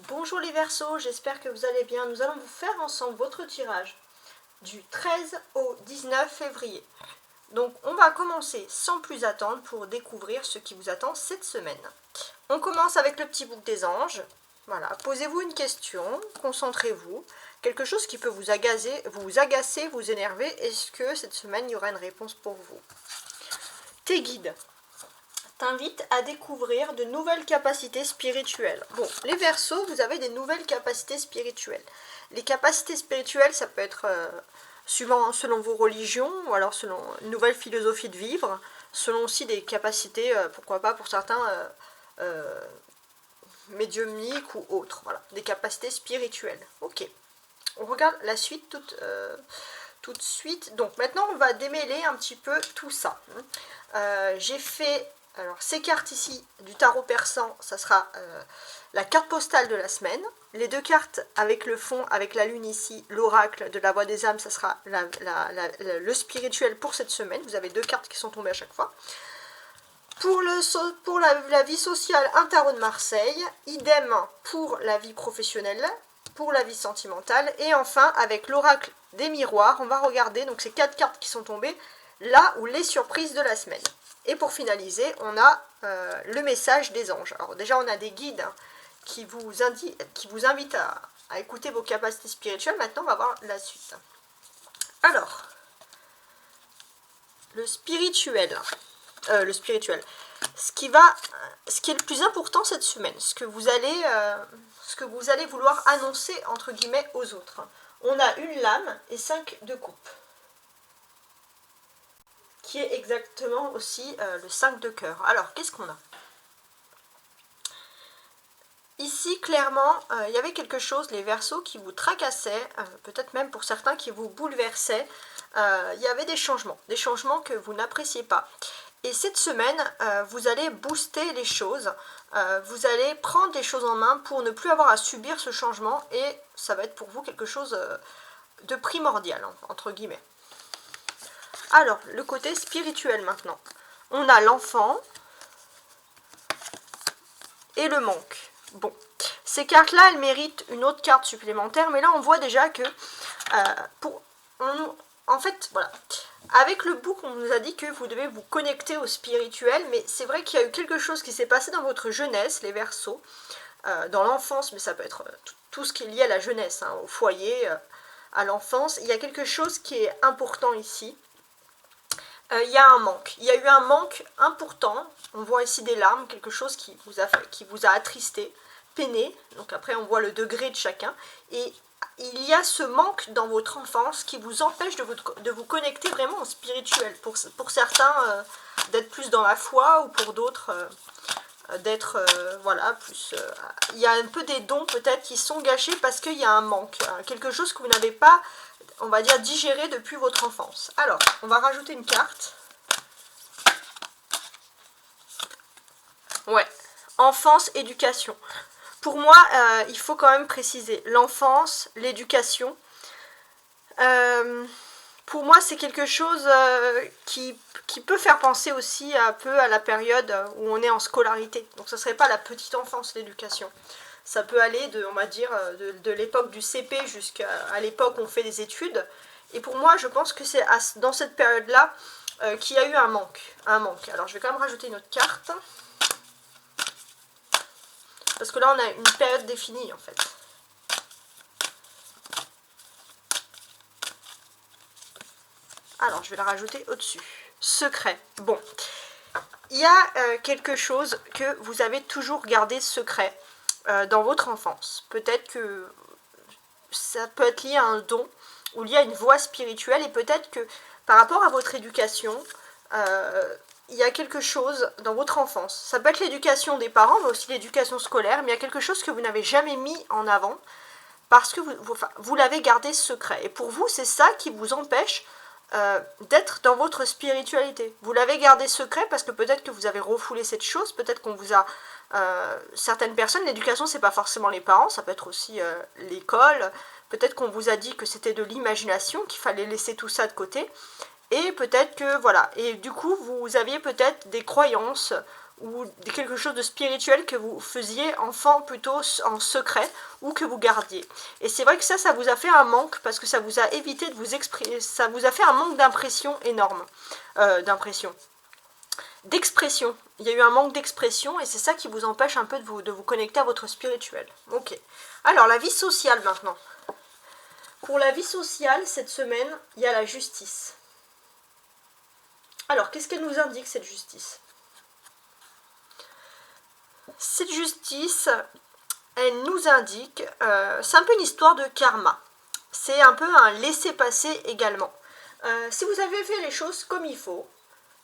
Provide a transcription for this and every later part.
Bonjour les Verseaux, j'espère que vous allez bien. Nous allons vous faire ensemble votre tirage du 13 au 19 février. Donc on va commencer sans plus attendre pour découvrir ce qui vous attend cette semaine. On commence avec le petit bouc des anges. Voilà, posez-vous une question, concentrez-vous. Quelque chose qui peut vous agacer, vous énerver. Est-ce que cette semaine il y aura une réponse pour vous? Tes guides t'invite à découvrir de nouvelles capacités spirituelles. Bon, les Verseaux, vous avez des nouvelles capacités spirituelles. Les capacités spirituelles, ça peut être selon vos religions, ou alors selon une nouvelle philosophie de vivre, selon aussi des capacités, pourquoi pas pour certains, médiumniques ou autres. Voilà, des capacités spirituelles. Ok, on regarde la suite tout de suite. Donc maintenant, on va démêler un petit peu tout ça. J'ai fait... Alors, ces cartes ici du tarot persan, ça sera la carte postale de la semaine. Les deux cartes avec le fond, avec la lune ici, l'oracle de la voix des âmes, ça sera le spirituel pour cette semaine. Vous avez deux cartes qui sont tombées à chaque fois. Pour la vie sociale, un tarot de Marseille. Idem pour la vie professionnelle, pour la vie sentimentale. Et enfin, avec l'oracle des miroirs, on va regarder donc ces quatre cartes qui sont tombées, là où les surprises de la semaine. Et pour finaliser, on a le message des anges. Alors déjà, on a des guides qui vous invitent à écouter vos capacités spirituelles. Maintenant, on va voir la suite. Alors, le spirituel. Ce qui est le plus important cette semaine, ce que vous allez vouloir annoncer, entre guillemets, aux autres. On a une lame et 5 de coupe, qui est exactement aussi le 5 de cœur. Alors, qu'est-ce qu'on a? Ici, clairement, il y avait quelque chose, les Verseaux, qui vous tracassait, peut-être même pour certains qui vous bouleversaient. Il y avait des changements que vous n'appréciez pas. Et cette semaine, vous allez booster les choses, vous allez prendre les choses en main pour ne plus avoir à subir ce changement, et ça va être pour vous quelque chose de primordial, entre guillemets. Alors, le côté spirituel maintenant. On a l'enfant et le manque. Bon, ces cartes-là, elles méritent une autre carte supplémentaire, mais là, on voit déjà que, en fait, voilà, avec le bouc, on nous a dit que vous devez vous connecter au spirituel, mais c'est vrai qu'il y a eu quelque chose qui s'est passé dans votre jeunesse, les Verseaux, dans l'enfance, mais ça peut être tout ce qui est lié à la jeunesse, hein, au foyer, à l'enfance. Il y a quelque chose qui est important ici. Il y a un manque. Il y a eu un manque important. On voit ici des larmes, quelque chose qui vous a attristé, peiné. Donc après, on voit le degré de chacun. Et il y a ce manque dans votre enfance qui vous empêche de vous connecter vraiment au spirituel. Pour certains, d'être plus dans la foi, ou pour d'autres, d'être, voilà, plus... il y a un peu des dons peut-être qui sont gâchés parce qu'il y a un manque. Quelque chose que vous n'avez pas, on va dire, digéré depuis votre enfance. Alors, on va rajouter une carte. Ouais, enfance, éducation. Pour moi, il faut quand même préciser l'enfance, l'éducation. Pour moi, c'est quelque chose qui peut faire penser aussi un peu à la période où on est en scolarité. Donc, ce ne serait pas la petite enfance, l'éducation. Ça peut aller on va dire, de l'époque du CP jusqu'à l'époque où on fait des études. Et pour moi, je pense que c'est dans cette période-là qu'il y a eu un manque. Alors, je vais quand même rajouter une autre carte. Parce que là, on a une période définie, en fait. Alors, je vais la rajouter au-dessus. Secret. Bon. Il y a quelque chose que vous avez toujours gardé secret dans votre enfance. Peut-être que ça peut être lié à un don ou lié à une voie spirituelle. Et peut-être que par rapport à votre éducation, il y a quelque chose dans votre enfance. Ça peut être l'éducation des parents, mais aussi l'éducation scolaire. Mais il y a quelque chose que vous n'avez jamais mis en avant parce que vous l'avez gardé secret. Et pour vous, c'est ça qui vous empêche d'être dans votre spiritualité. Vous l'avez gardé secret parce que peut-être que vous avez refoulé cette chose, peut-être qu'on vous a... certaines personnes, l'éducation, c'est pas forcément les parents, ça peut être aussi l'école. Peut-être qu'on vous a dit que c'était de l'imagination, qu'il fallait laisser tout ça de côté. Et peut-être que, voilà, et du coup, vous aviez peut-être des croyances ou quelque chose de spirituel que vous faisiez enfant plutôt en secret ou que vous gardiez. Et c'est vrai que ça vous a fait un manque parce que ça vous a évité de vous exprimer, ça vous a fait un manque d'impression énorme, d'expression. Il y a eu un manque d'expression et c'est ça qui vous empêche un peu de vous connecter à votre spirituel. Ok. Alors la vie sociale maintenant. Pour la vie sociale, cette semaine, il y a la justice. Alors, qu'est-ce qu'elle nous indique, cette justice? Cette justice, elle nous indique, c'est un peu une histoire de karma. C'est un peu un laisser-passer également. Si vous avez fait les choses comme il faut,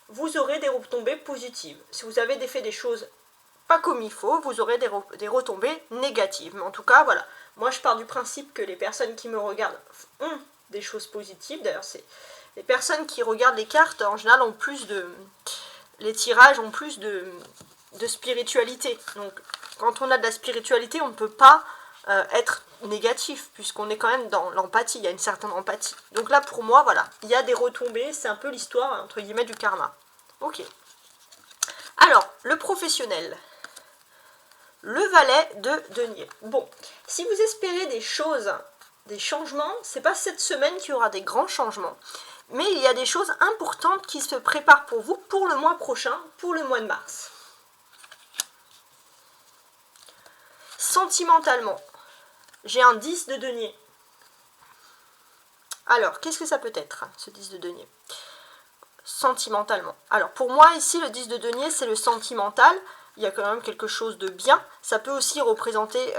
vous aurez des retombées positives. Si vous avez fait des choses pas comme il faut, vous aurez des retombées négatives. Mais en tout cas, voilà. Moi, je pars du principe que les personnes qui me regardent ont des choses positives. D'ailleurs, c'est les personnes qui regardent les cartes, en général, ont plus de... Les tirages ont plus de spiritualité. Donc, quand on a de la spiritualité, on ne peut pas être négatif, puisqu'on est quand même dans l'empathie. Il y a une certaine empathie. Donc là, pour moi, voilà, il y a des retombées. C'est un peu l'histoire, entre guillemets, du karma. Ok. Alors, le professionnel. Le valet de denier. Bon, si vous espérez des choses, des changements, c'est pas cette semaine qu'il y aura des grands changements. Mais il y a des choses importantes qui se préparent pour vous pour le mois prochain, pour le mois de mars. Sentimentalement, j'ai un 10 de denier. Alors, qu'est-ce que ça peut être, ce 10 de denier? Sentimentalement. Alors, pour moi, ici, le 10 de denier, c'est le sentimental. Il y a quand même quelque chose de bien. Ça peut aussi représenter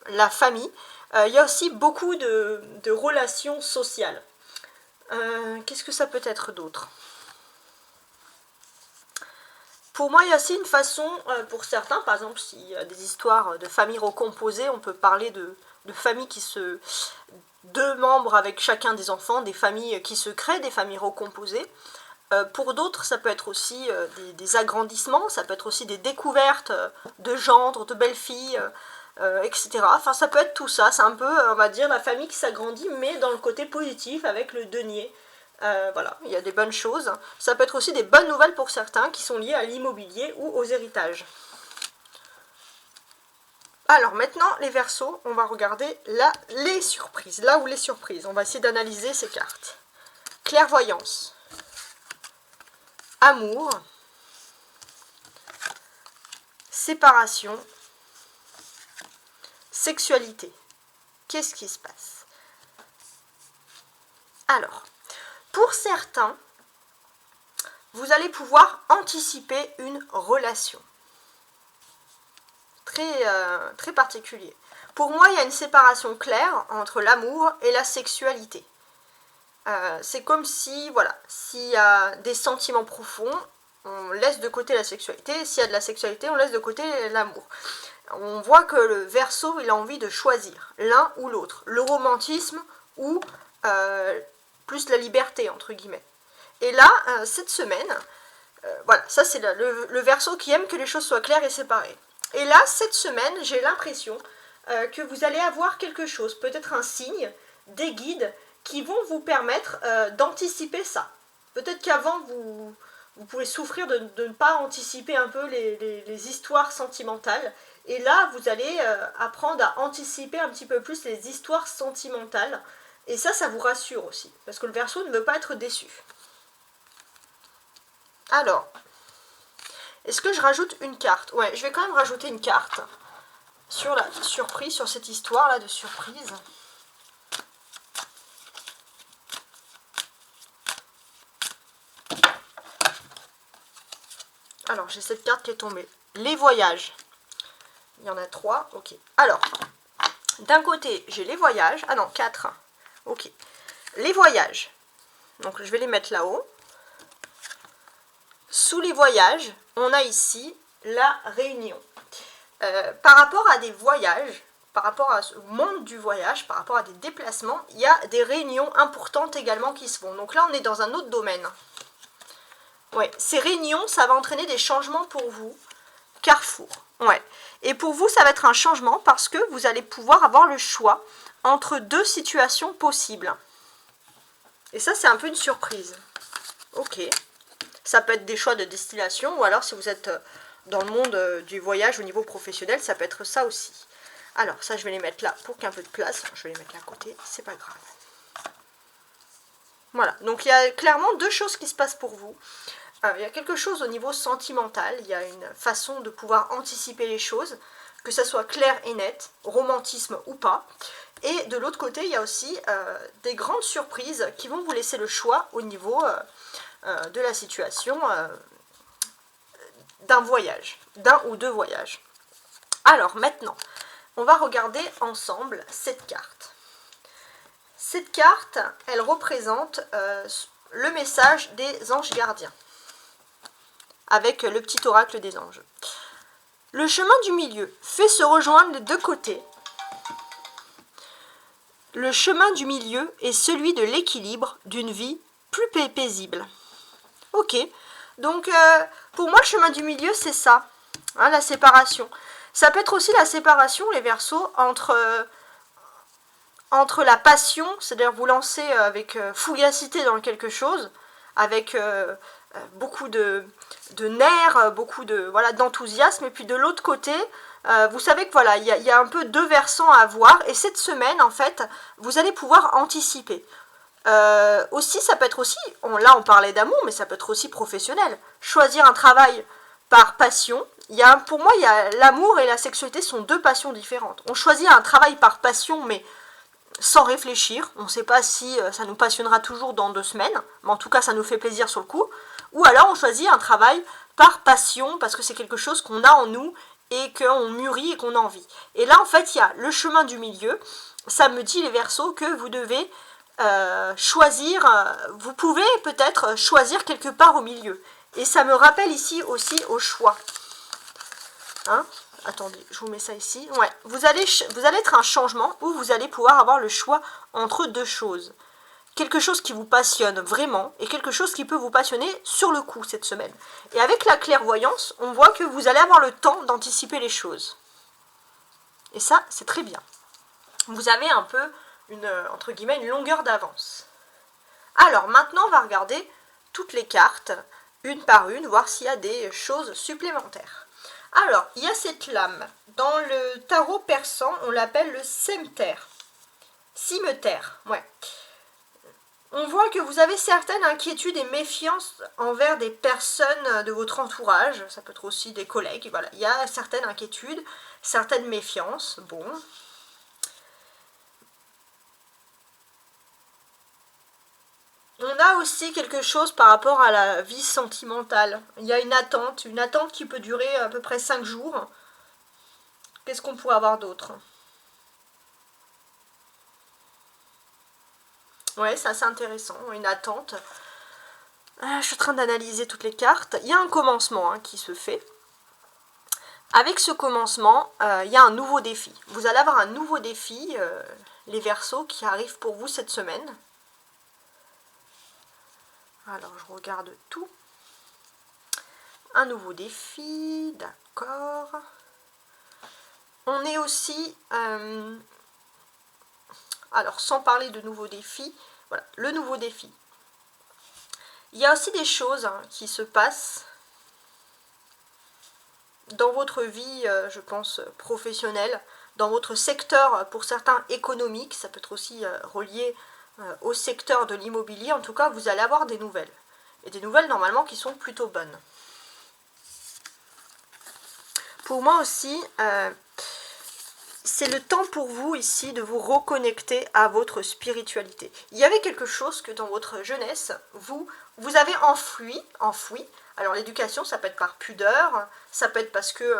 la famille. Il y a aussi beaucoup de relations sociales. Qu'est-ce que ça peut être d'autre? Pour moi, il y a aussi une façon, pour certains, par exemple, s'il y a des histoires de familles recomposées, on peut parler de familles qui se... 2 membres avec chacun des enfants, des familles qui se créent, des familles recomposées. Pour d'autres, ça peut être aussi des agrandissements, ça peut être aussi des découvertes de gendres, de belles-filles, etc. Enfin, ça peut être tout ça. C'est un peu, on va dire, la famille qui s'agrandit, mais dans le côté positif, avec le denier. Voilà, il y a des bonnes choses. Ça peut être aussi des bonnes nouvelles pour certains qui sont liées à l'immobilier ou aux héritages. Alors maintenant, les Verseaux, on va regarder là les surprises. Là où les surprises. On va essayer d'analyser ces cartes. Clairvoyance. Amour. Séparation. Sexualité. Qu'est-ce qui se passe? Alors, pour certains, vous allez pouvoir anticiper une relation. Très particulier. Pour moi, il y a une séparation claire entre l'amour et la sexualité. C'est comme si, voilà, s'il y a des sentiments profonds, on laisse de côté la sexualité. S'il y a de la sexualité, on laisse de côté l'amour. On voit que le Verseau, il a envie de choisir l'un ou l'autre. Le romantisme ou plus la liberté, entre guillemets. Et là, cette semaine, voilà, ça c'est le Verseau qui aime que les choses soient claires et séparées. Et là, cette semaine, j'ai l'impression que vous allez avoir quelque chose, peut-être un signe, des guides qui vont vous permettre d'anticiper ça. Peut-être qu'avant, vous pouvez souffrir de ne pas anticiper un peu les histoires sentimentales. Et là, vous allez apprendre à anticiper un petit peu plus les histoires sentimentales. Et ça vous rassure aussi, parce que le Verseau ne veut pas être déçu. Alors, est-ce que je rajoute une carte? Ouais, je vais quand même rajouter une carte sur la surprise, sur cette histoire-là de surprise. Alors, j'ai cette carte qui est tombée. Les voyages. Il y en a 3, ok. Alors, d'un côté, j'ai les voyages. Ah non, 4. Ok. Les voyages. Donc, je vais les mettre là-haut. Sous les voyages, on a ici la réunion. Par rapport à des voyages, par rapport au monde du voyage, par rapport à des déplacements, il y a des réunions importantes également qui se font. Donc là, on est dans un autre domaine. Ouais, ces réunions, ça va entraîner des changements pour vous. Carrefour. Ouais. Et pour vous, ça va être un changement parce que vous allez pouvoir avoir le choix entre 2 situations possibles. Et ça, c'est un peu une surprise. Ok. Ça peut être des choix de destination ou alors si vous êtes dans le monde du voyage au niveau professionnel, ça peut être ça aussi. Alors, ça, je vais les mettre là pour qu'il y ait un peu de place. Je vais les mettre là à côté, c'est pas grave. Voilà, donc il y a clairement deux choses qui se passent pour vous. Il y a quelque chose au niveau sentimental, il y a une façon de pouvoir anticiper les choses, que ça soit clair et net, romantisme ou pas. Et de l'autre côté, il y a aussi des grandes surprises qui vont vous laisser le choix au niveau de la situation d'un voyage, d'un ou deux voyages. Alors maintenant, on va regarder ensemble cette carte. Cette carte, elle représente le message des anges gardiens, avec le petit oracle des anges. Le chemin du milieu fait se rejoindre les deux côtés. Le chemin du milieu est celui de l'équilibre d'une vie plus paisible. Ok, donc pour moi le chemin du milieu c'est ça, hein, la séparation. Ça peut être aussi la séparation, les Verseaux, entre la passion, c'est-à-dire vous lancer avec fugacité dans quelque chose, avec beaucoup de nerfs, beaucoup d'enthousiasme, et puis de l'autre côté, vous savez que voilà, il y a un peu deux versants à avoir, et cette semaine, en fait, vous allez pouvoir anticiper. Aussi, ça peut être aussi, là on parlait d'amour, mais ça peut être aussi professionnel. Choisir un travail par passion, pour moi, l'amour et la sexualité sont deux passions différentes. On choisit un travail par passion, mais sans réfléchir, on ne sait pas si ça nous passionnera toujours dans 2 semaines, mais en tout cas ça nous fait plaisir sur le coup, ou alors on choisit un travail par passion, parce que c'est quelque chose qu'on a en nous, et qu'on mûrit et qu'on a envie. Et là en fait il y a le chemin du milieu, ça me dit les Verseaux que vous devez choisir, vous pouvez peut-être choisir quelque part au milieu, et ça me rappelle ici aussi au choix. Hein? Attendez, je vous mets ça ici. Ouais, vous allez être un changement où vous allez pouvoir avoir le choix entre deux choses. Quelque chose qui vous passionne vraiment et quelque chose qui peut vous passionner sur le coup cette semaine. Et avec la clairvoyance, on voit que vous allez avoir le temps d'anticiper les choses. Et ça, c'est très bien. Vous avez un peu entre guillemets, une longueur d'avance. Alors maintenant, on va regarder toutes les cartes, une par une, voir s'il y a des choses supplémentaires. Alors, il y a cette lame. Dans le tarot persan, on l'appelle le cimeterre. Cimeterre, ouais. On voit que vous avez certaines inquiétudes et méfiances envers des personnes de votre entourage. Ça peut être aussi des collègues. Voilà, il y a certaines inquiétudes, certaines méfiances. Bon. On a aussi quelque chose par rapport à la vie sentimentale. Il y a une attente qui peut durer à peu près 5 jours. Qu'est-ce qu'on pourrait avoir d'autre? Ouais, c'est assez intéressant, une attente. Je suis en train d'analyser toutes les cartes. Il y a un commencement qui se fait. Avec ce commencement, il y a un nouveau défi. Vous allez avoir un nouveau défi, les Verseaux, qui arrive pour vous cette semaine. Alors, je regarde tout. Un nouveau défi, d'accord. On est aussi... alors, sans parler de nouveaux défis, voilà, le nouveau défi. Il y a aussi des choses qui se passent dans votre vie, je pense, professionnelle, dans votre secteur, pour certains économique, ça peut être aussi relié au secteur de l'immobilier. En tout cas, vous allez avoir des nouvelles. Et des nouvelles, normalement, qui sont plutôt bonnes. Pour moi aussi, c'est le temps pour vous ici de vous reconnecter à votre spiritualité. Il y avait quelque chose que dans votre jeunesse, vous avez enfoui. Alors l'éducation, ça peut être par pudeur, ça peut être parce que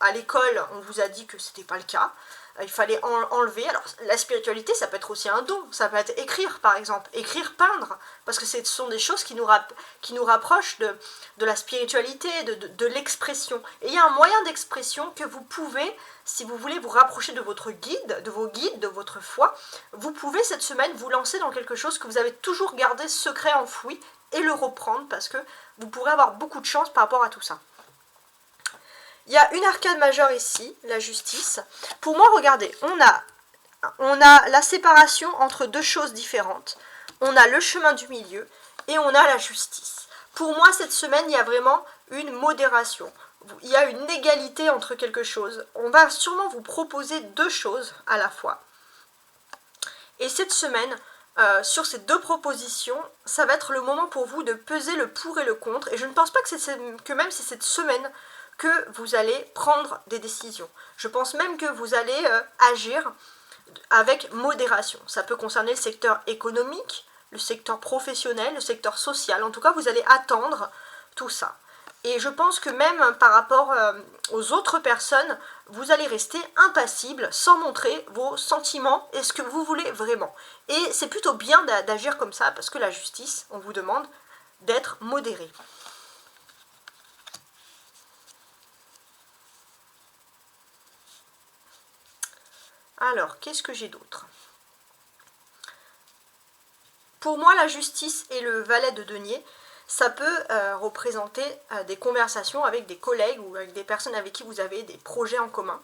à l'école, on vous a dit que c'était pas le cas. Il fallait enlever. Alors la spiritualité, ça peut être aussi un don. Ça peut être écrire, par exemple. Écrire, peindre. Parce que ce sont des choses qui nous rapprochent de la spiritualité, de l'expression. Et il y a un moyen d'expression que vous pouvez, si vous voulez vous rapprocher de votre guide, de vos guides, de votre foi, vous pouvez cette semaine vous lancer dans quelque chose que vous avez toujours gardé secret, enfoui, et le reprendre, parce que vous pourrez avoir beaucoup de chance par rapport à tout ça. Il y a une arcane majeure ici, la justice. Pour moi, regardez, on a la séparation entre deux choses différentes. On a le chemin du milieu et on a la justice. Pour moi, cette semaine, il y a vraiment une modération. il y a une égalité entre quelque chose. On va sûrement vous proposer deux choses à la fois. Et cette semaine, sur ces deux propositions, ça va être le moment pour vous de peser le pour et le contre. Et je ne pense pas que même c'est cette semaine que vous allez prendre des décisions. Je pense même que vous allez agir avec modération. Ça peut concerner le secteur économique, le secteur professionnel, le secteur social. En tout cas, vous allez attendre tout ça. Et je pense que même par rapport aux autres personnes, vous allez rester impassible sans montrer vos sentiments et ce que vous voulez vraiment. Et c'est plutôt bien d'agir comme ça parce que la justice, on vous demande d'être modéré. Alors, qu'est-ce que j'ai d'autre? Pour moi, la justice et le valet de denier, ça peut représenter des conversations avec des collègues ou avec des personnes avec qui vous avez des projets en commun.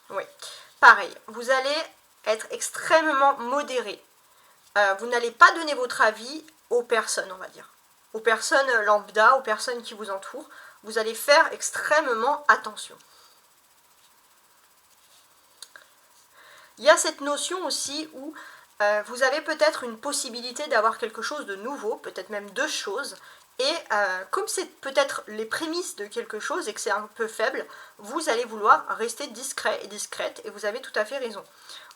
Oui, pareil, vous allez être extrêmement modéré. Vous n'allez pas donner votre avis aux personnes, on va dire. Aux personnes lambda, aux personnes qui vous entourent. Vous allez faire extrêmement attention. Il y a cette notion aussi où vous avez peut-être une possibilité d'avoir quelque chose de nouveau, peut-être même deux choses, et comme c'est peut-être les prémices de quelque chose et que c'est un peu faible, vous allez vouloir rester discret et discrète, et vous avez tout à fait raison.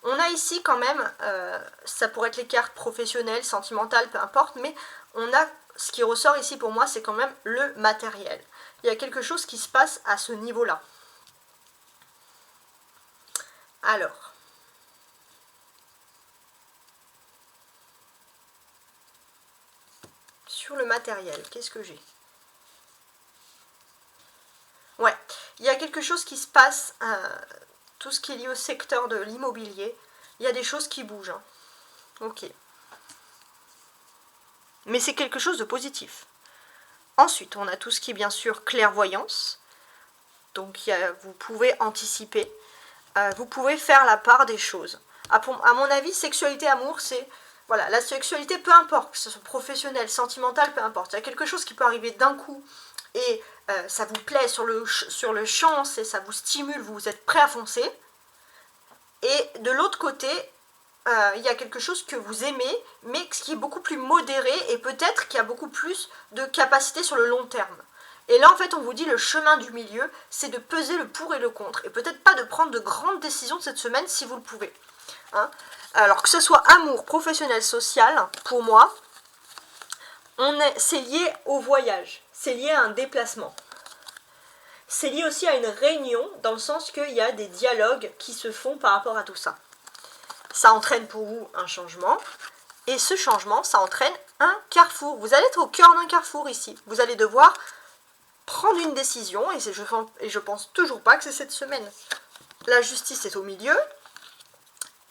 On a ici quand même, ça pourrait être les cartes professionnelles, sentimentales, peu importe, mais on a, ce qui ressort ici pour moi, c'est quand même le matériel. Il y a quelque chose qui se passe à ce niveau-là. Alors, sur le matériel, qu'est-ce que j'ai? Ouais, il y a quelque chose qui se passe, tout ce qui est lié au secteur de l'immobilier, il y a des choses qui bougent. Hein. Ok. Mais c'est quelque chose de positif. Ensuite, on a tout ce qui est bien sûr clairvoyance. Donc vous pouvez anticiper, vous pouvez faire la part des choses. À mon avis, sexualité, amour, c'est... Voilà, la sexualité, peu importe, que ce soit professionnel, sentimental, peu importe. Il y a quelque chose qui peut arriver d'un coup et ça vous plaît sur le champ, ça vous stimule, vous êtes prêt à foncer. Et de l'autre côté, il y a quelque chose que vous aimez, mais qui est beaucoup plus modéré et peut-être qui a beaucoup plus de capacité sur le long terme. Et là, en fait, on vous dit le chemin du milieu, c'est de peser le pour et le contre. Et peut-être pas de prendre de grandes décisions cette semaine si vous le pouvez. Hein. Alors que ce soit amour, professionnel, social, pour moi, c'est lié au voyage, c'est lié à un déplacement. C'est lié aussi à une réunion, dans le sens qu'il y a des dialogues qui se font par rapport à tout ça. Ça entraîne pour vous un changement, et ce changement, ça entraîne un carrefour. Vous allez être au cœur d'un carrefour ici. Vous allez devoir prendre une décision, et je pense toujours pas que c'est cette semaine. La justice est au milieu.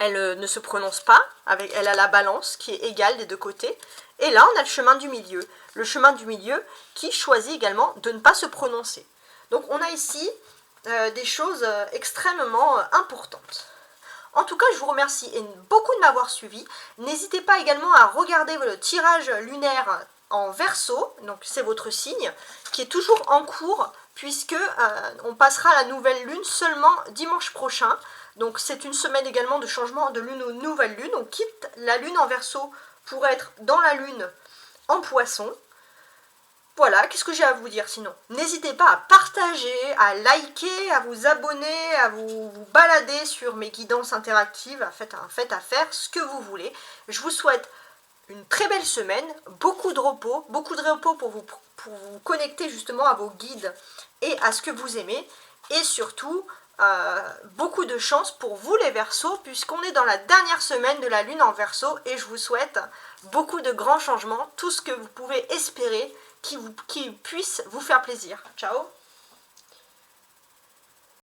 Elle ne se prononce pas, elle a la balance qui est égale des deux côtés. Et là, on a le chemin du milieu. Le chemin du milieu qui choisit également de ne pas se prononcer. Donc on a ici des choses extrêmement importantes. En tout cas, je vous remercie beaucoup de m'avoir suivi. N'hésitez pas également à regarder le tirage lunaire en Verseau, donc c'est votre signe, qui est toujours en cours, puisque on passera à la nouvelle lune seulement dimanche prochain. Donc c'est une semaine également de changement de lune aux nouvelles lunes. On quitte la lune en Verseau pour être dans la lune en Poisson. Voilà, qu'est-ce que j'ai à vous dire sinon? N'hésitez pas à partager, à liker, à vous abonner, à vous balader sur mes guidances interactives, faites à faire ce que vous voulez. Je vous souhaite une très belle semaine, beaucoup de repos pour vous connecter justement à vos guides et à ce que vous aimez. Et surtout, beaucoup de chance pour vous les Verseaux, puisqu'on est dans la dernière semaine de la lune en Verseau et je vous souhaite beaucoup de grands changements, tout ce que vous pouvez espérer qui puisse vous faire plaisir. Ciao!